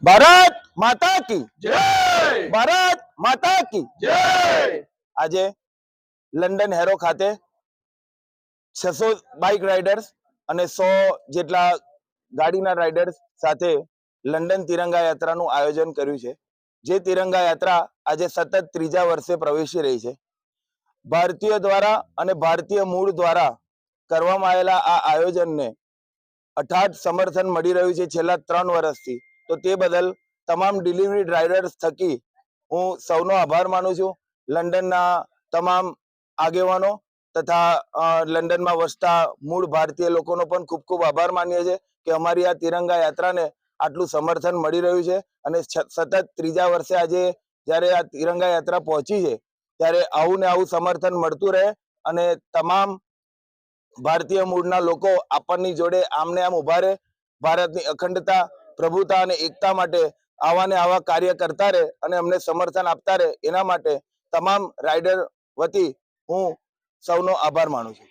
ભારત માતા કી જય ભારત માતા કી જય આજે લંડન હેરો ખાતે 600 બાઇક રાઇડર્સ અને 100 જેટલા ગાડીના રાઇડર્સ સાથે લંડન તિરંગા યાત્રાનું આયોજન કર્યું છે। જે તિરંગા યાત્રા આજે સતત ત્રીજા વર્ષે પ્રવેશી રહી છે। ભારતીય દ્વારા અને ભારતીય મૂળ દ્વારા કરવામાં આવેલા આ આયોજનને અઠાટ સમર્થન મળી રહ્યું છે છેલ્લા 3 વર્ષથી। તો તે બદલ તમામ ડિલિવરી રાઇડર્સ થકી હું સૌનો આભાર માનું છું। લંડનના તમામ આગેવાનો તથા લંડનમાં વસતા મૂળ ભારતીય લોકોનો પણ ખૂબ ખૂબ આભાર માનીએ છીએ કે અમારી આ તિરંગા યાત્રાને આટલું સમર્થન મળી રહ્યું છે। અને સતત ત્રીજા વર્ષે આજે જ્યારે આ તિરંગા યાત્રા પહોંચી છે ત્યારે આવું ને આવું સમર્થન મળતું રહે અને તમામ ભારતીય મૂળના લોકો આપણની જોડે આમને આમ ઉભા રહે, ભારતની અખંડતા, પ્રભુતા અને એકતા માટે આવા ને આવા કાર્ય કરતા રહે અને અમને સમર્થન આપતા રહે, એના માટે તમામ રાઇડર વતી હું સૌનો આભાર માનું છું।